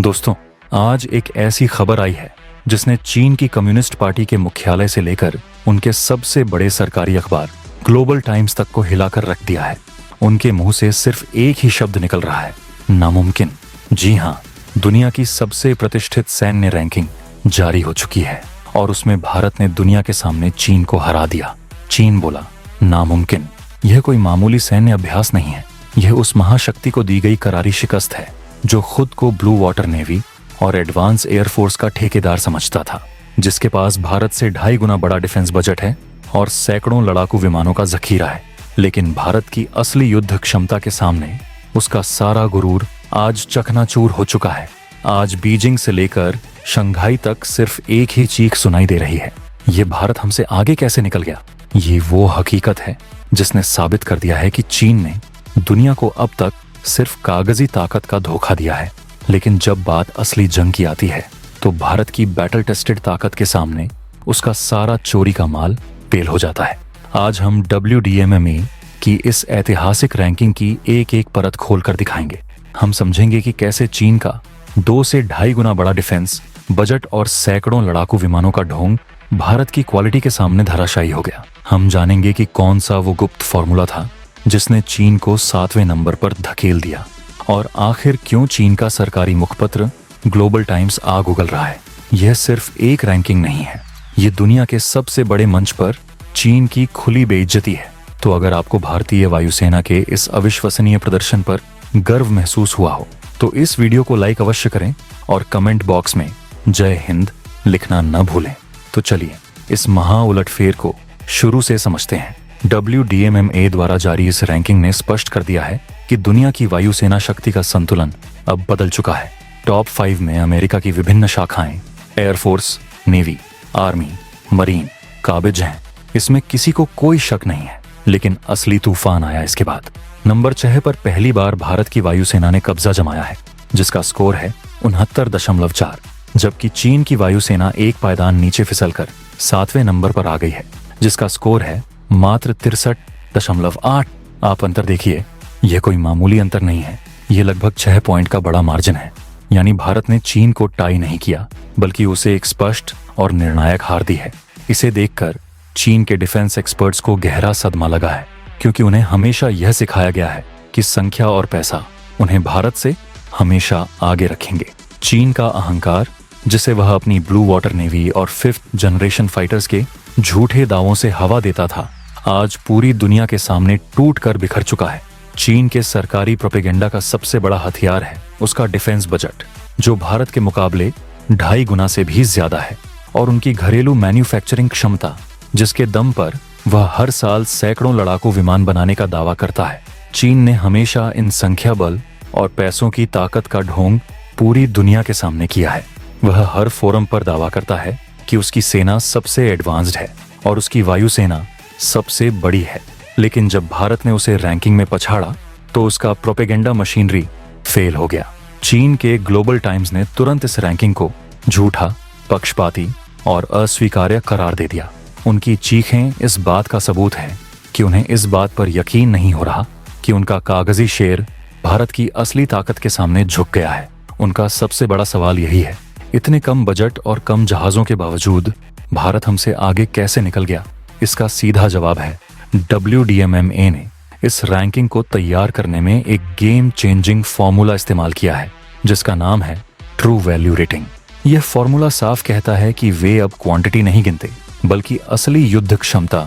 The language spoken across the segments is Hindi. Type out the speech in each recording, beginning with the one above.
दोस्तों, आज एक ऐसी खबर आई है जिसने चीन की कम्युनिस्ट पार्टी के मुख्यालय से लेकर उनके सबसे बड़े सरकारी अखबार ग्लोबल टाइम्स तक को हिलाकर रख दिया है। उनके मुंह से सिर्फ एक ही शब्द निकल रहा है, नामुमकिन। जी हाँ, दुनिया की सबसे प्रतिष्ठित सैन्य रैंकिंग जारी हो चुकी है और उसमें भारत ने दुनिया के सामने चीन को हरा दिया। चीन बोला, नामुमकिन। यह कोई मामूली सैन्य अभ्यास नहीं है, यह उस महाशक्ति को दी गई करारी शिकस्त है जो खुद को ब्लू वाटर नेवी और एडवांस एयरफोर्स का ठेकेदार समझता था, जिसके पास भारत से 2.5 गुना बड़ा डिफेंस बजट है और सैकड़ों लड़ाकू विमानों का जखीरा है। लेकिन भारत की असली युद्ध क्षमता के सामने उसका सारा गुरूर आज चकनाचूर हो चुका है। आज बीजिंग से लेकर शंघाई तक सिर्फ एक ही चीख सुनाई दे रही है, ये भारत हमसे आगे कैसे निकल गया। ये वो हकीकत है जिसने साबित कर दिया है कि चीन ने दुनिया को अब तक सिर्फ कागजी ताकत का धोखा दिया है, लेकिन जब बात असली जंग की आती है तो भारत की बैटल टेस्टेड ताकत के सामने उसका सारा चोरी का माल फेल हो जाता है। आज हम WDMMA की इस ऐतिहासिक रैंकिंग की एक एक परत खोलकर दिखाएंगे। हम समझेंगे कि कैसे चीन का 2 से 2.5 गुना बड़ा डिफेंस बजट और सैकड़ों लड़ाकू विमानों का ढोंग भारत की क्वालिटी के सामने धराशायी हो गया। हम जानेंगे कि कौन सा वो गुप्त फॉर्मूला था जिसने चीन को 7वें नंबर पर धकेल दिया, और आखिर क्यों चीन का सरकारी मुखपत्र ग्लोबल टाइम्स आग उगल रहा है। यह सिर्फ एक रैंकिंग नहीं है, ये दुनिया के सबसे बड़े मंच पर चीन की खुली बेइज्जती है। तो अगर आपको भारतीय वायुसेना के इस अविश्वसनीय प्रदर्शन पर गर्व महसूस हुआ हो तो इस वीडियो को लाइक अवश्य करें और कमेंट बॉक्स में जय हिंद लिखना न भूलें। तो चलिए इस महा उलटफेर को शुरू से समझते हैं। WDMMA द्वारा जारी इस रैंकिंग ने स्पष्ट कर दिया है कि दुनिया की वायुसेना शक्ति का संतुलन अब बदल चुका है। टॉप 5 में अमेरिका की विभिन्न शाखाएं एयरफोर्स, नेवी, आर्मी, मरीन काबिज हैं। इसमें किसी को कोई शक नहीं है, लेकिन असली तूफान आया इसके बाद। नंबर 6 पर पहली बार भारत की वायुसेना ने कब्जा जमाया है, जिसका स्कोर है 69.4, जबकि चीन की वायुसेना एक पायदान नीचे फिसलकर 7वें नंबर पर आ गई है, जिसका स्कोर है मात्र 63.8। आप अंतर देखिए, यह कोई मामूली अंतर नहीं है, यह लगभग 6 पॉइंट का बड़ा मार्जिन है। यानी भारत ने चीन को टाई नहीं किया, बल्कि उसे एक स्पष्ट और निर्णायक हार दी है। इसे देखकर चीन के डिफेंस एक्सपर्ट्स को गहरा सदमा लगा है, क्योंकि उन्हें हमेशा यह सिखाया गया है कि संख्या और पैसा उन्हें भारत से हमेशा आगे रखेंगे। चीन का अहंकार, जिसे वह अपनी ब्लू वाटर नेवी और 5th जनरेशन फाइटर्स के झूठे दावों से हवा देता था, आज पूरी दुनिया के सामने टूट कर बिखर चुका है। चीन के सरकारी प्रोपेगेंडा का सबसे बड़ा हथियार है उसका डिफेंस बजट, जो भारत के मुकाबले 2.5 गुना से भी ज्यादा है, और उनकी घरेलू मैन्युफैक्चरिंग क्षमता, जिसके दम पर वह हर साल सैकड़ों लड़ाकू विमान बनाने का दावा करता है। चीन ने हमेशा इन संख्या बल और पैसों की ताकत का ढोंग पूरी दुनिया के सामने किया है। वह हर फोरम पर दावा करता है कि उसकी सेना सबसे एडवांस्ड है और उसकी वायुसेना सबसे बड़ी है, लेकिन जब भारत ने उसे रैंकिंग में पछाड़ा तो उसका प्रोपेगेंडा मशीनरी फेल हो गया। चीन के ग्लोबल टाइम्स ने तुरंत इस रैंकिंग को झूठा, पक्षपाती और अस्वीकार्य करार दे दिया। उनकी चीखें इस बात का सबूत है कि उन्हें इस बात पर यकीन नहीं हो रहा कि उनका कागजी शेर भारत की असली ताकत के सामने झुक गया है। उनका सबसे बड़ा सवाल यही है, इतने कम बजट और कम जहाजों के बावजूद भारत हमसे आगे कैसे निकल गया। इसका सीधा जवाब है, WDMMA ने इस रैंकिंग को तैयार करने में एक गेम चेंजिंग फॉर्मूला इस्तेमाल किया है, जिसका नाम है ट्रू वैल्यू रेटिंग। यह फॉर्मूला साफ कहता है कि वे अब क्वांटिटी नहीं गिनते, बल्कि असली युद्ध क्षमता,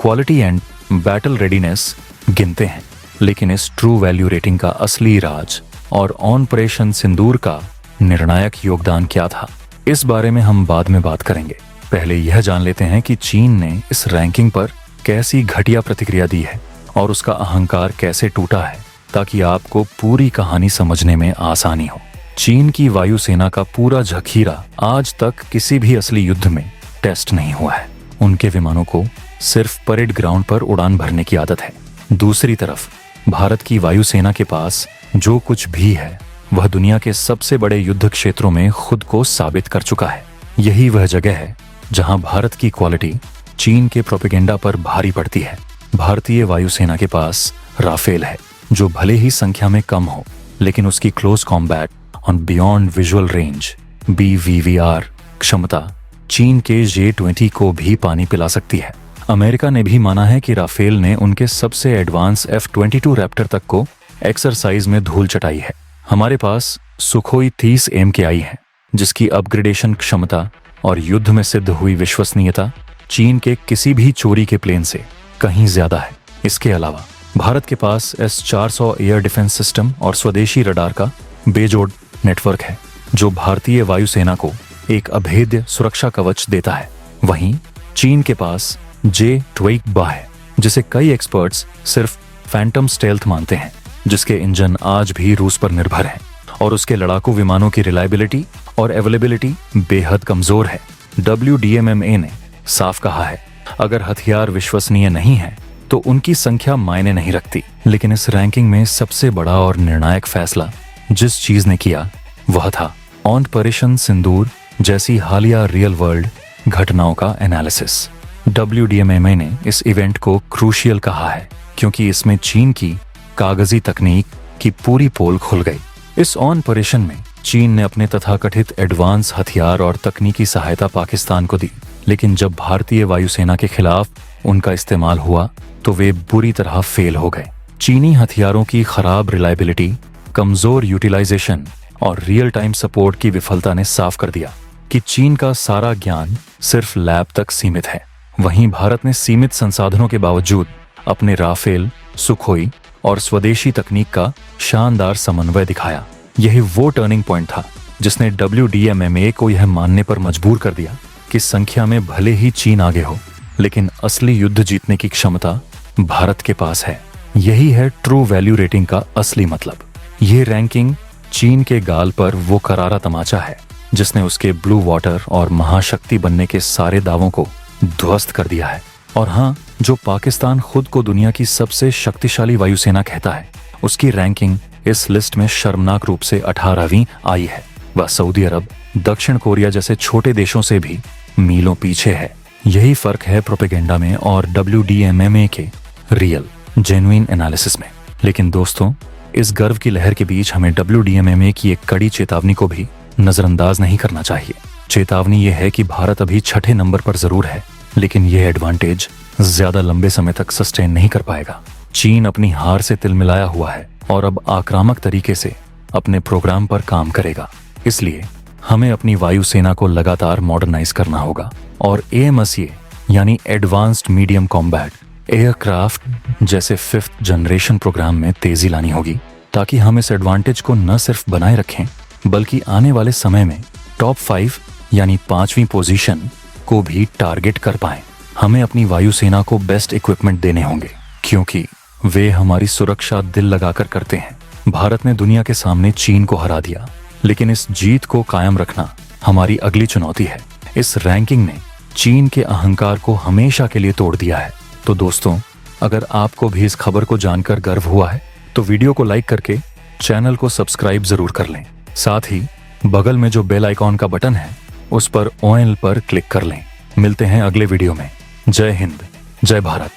क्वालिटी एंड बैटल रेडीनेस गिनते हैं। लेकिन इस ट्रू वैल्यू रेटिंग का असली राज और ऑपरेशन सिंदूर का निर्णायक योगदान क्या था, इस बारे में हम बाद में बात करेंगे। पहले यह जान लेते हैं कि चीन ने इस रैंकिंग पर कैसी घटिया प्रतिक्रिया दी है और उसका अहंकार कैसे टूटा है, ताकि आपको पूरी कहानी समझने में आसानी हो। चीन की वायुसेना का पूरा जखीरा आज तक किसी भी असली युद्ध में टेस्ट नहीं हुआ है। उनके विमानों को सिर्फ परेड ग्राउंड पर उड़ान भरने की आदत है। दूसरी तरफ भारत की वायुसेना के पास जो कुछ भी है वह दुनिया के सबसे बड़े युद्ध क्षेत्रों में खुद को साबित कर चुका है। यही वह जगह है जहां भारत की क्वालिटी चीन के प्रोपेगेंडा पर भारी पड़ती है। भारतीय वायुसेना के पास राफेल है, जो भले ही संख्या में कम हो, लेकिन उसकी क्लोज कॉम्बैट और बियॉन्ड विजुअल रेंज BVVR क्षमता चीन के J-20 को भी पानी पिला सकती है। अमेरिका ने भी माना है कि राफेल ने उनके सबसे एडवांस F-22 रैप्टर तक को एक्सरसाइज में धूल चटाई है। हमारे पास सुखोई 30 MKI है, जिसकी अपग्रेडेशन क्षमता और युद्ध में सिद्ध हुई विश्वसनीयता चीन के किसी भी चोरी के प्लेन से कहीं ज्यादा है। इसके अलावा भारत के पास S-400 एयर डिफेंस सिस्टम और स्वदेशी रडार का बेजोड़ नेटवर्क है, जो भारतीय वायुसेना को एक अभेद्य सुरक्षा कवच देता है। वहीं चीन के पास J-20 है, जिसे कई एक्सपर्ट्स सिर्फ फैंटम स्टेल्थ मानते हैं, जिसके इंजन आज भी रूस पर निर्भर हैं और उसके लड़ाकू विमानों की रिलायबिलिटी और अवेलेबिलिटी बेहद कमजोर है। WDMMA ने साफ कहा है, अगर हथियार विश्वसनीय नहीं है तो उनकी संख्या मायने नहीं रखती। लेकिन इस रैंकिंग में सबसे बड़ा और निर्णायक फैसला जिस चीज ने किया वह था ऑपरेशन सिंदूर जैसी हालिया रियल वर्ल्ड घटनाओं का एनालिसिस। WDMMA ने इस इवेंट को क्रूशियल कहा है क्योंकि इसमें चीन की कागजी तकनीक की पूरी पोल खुल गई। इस ऑपरेशन में चीन ने अपने तथाकथित एडवांस हथियार और तकनीकी सहायता पाकिस्तान को दी, लेकिन जब भारतीय वायुसेना के खिलाफ उनका इस्तेमाल हुआ तो वे बुरी तरह फेल हो गए। चीनी हथियारों की खराब रिलायबिलिटी, कमजोर यूटिलाइजेशन और रियल टाइम सपोर्ट की विफलता ने साफ कर दिया कि चीन का सारा ज्ञान सिर्फ लैब तक सीमित है। वहीं भारत ने सीमित संसाधनों के बावजूद अपने राफेल, सुखोई और स्वदेशी तकनीक का शानदार समन्वय दिखाया। यही वो टर्निंग पॉइंट था जिसने WDMMA को यह मानने पर मजबूर कर दिया कि संख्या में भले ही चीन आगे हो, लेकिन असली युद्ध जीतने की क्षमता भारत के पास है। यही है ट्रू वैल्यू रेटिंग का असली मतलब। ये रैंकिंग चीन के गाल पर वो करारा तमाचा है जिसने उसके ब्लू वाटर और महाशक्ति बनने के सारे दावों को ध्वस्त कर दिया है। और हाँ, जो पाकिस्तान खुद को दुनिया की सबसे शक्तिशाली वायुसेना कहता है, उसकी रैंकिंग इस लिस्ट में शर्मनाक रूप से 18वीं आई है। वह सऊदी अरब, दक्षिण कोरिया जैसे छोटे देशों से भी मीलों पीछे है। यही फर्क है प्रोपेगेंडा में और WDMMA के रियल जेन्युइन एनालिसिस में। लेकिन दोस्तों, इस गर्व की लहर के बीच हमें WDMMA की एक कड़ी चेतावनी को भी नजरअंदाज नहीं करना चाहिए। चेतावनी यह है कि भारत अभी 6ठे नंबर पर जरूर है, लेकिन यह एडवांटेज ज्यादा लंबे समय तक सस्टेन नहीं कर पाएगा। चीन अपनी हार से तिलमिलाया हुआ है और अब आक्रामक तरीके से अपने प्रोग्राम पर काम करेगा। इसलिए हमें अपनी वायुसेना को लगातार मॉडर्नाइज करना होगा और AMSA यानी एडवांस्ड मीडियम कॉम्बैट एयरक्राफ्ट जैसे 5th जनरेशन प्रोग्राम में तेजी लानी होगी, ताकि हम इस एडवांटेज को न सिर्फ बनाए रखें बल्कि आने वाले समय में टॉप 5 यानी 5वीं पोजीशन को भी टारगेट कर पाएं। हमें अपनी वायुसेना को बेस्ट इक्विपमेंट देने होंगे क्योंकि वे हमारी सुरक्षा दिल लगाकर करते हैं। भारत ने दुनिया के सामने चीन को हरा दिया, लेकिन इस जीत को कायम रखना हमारी अगली चुनौती है। इस रैंकिंग ने चीन के अहंकार को हमेशा के लिए तोड़ दिया है। तो दोस्तों, अगर आपको भी इस खबर को जानकर गर्व हुआ है तो वीडियो को लाइक करके चैनल को सब्सक्राइब जरूर कर लें। साथ ही बगल में जो बेल आइकॉन का बटन है उस पर OL पर क्लिक कर लें। मिलते हैं अगले वीडियो में। जय हिंद, जय भारत।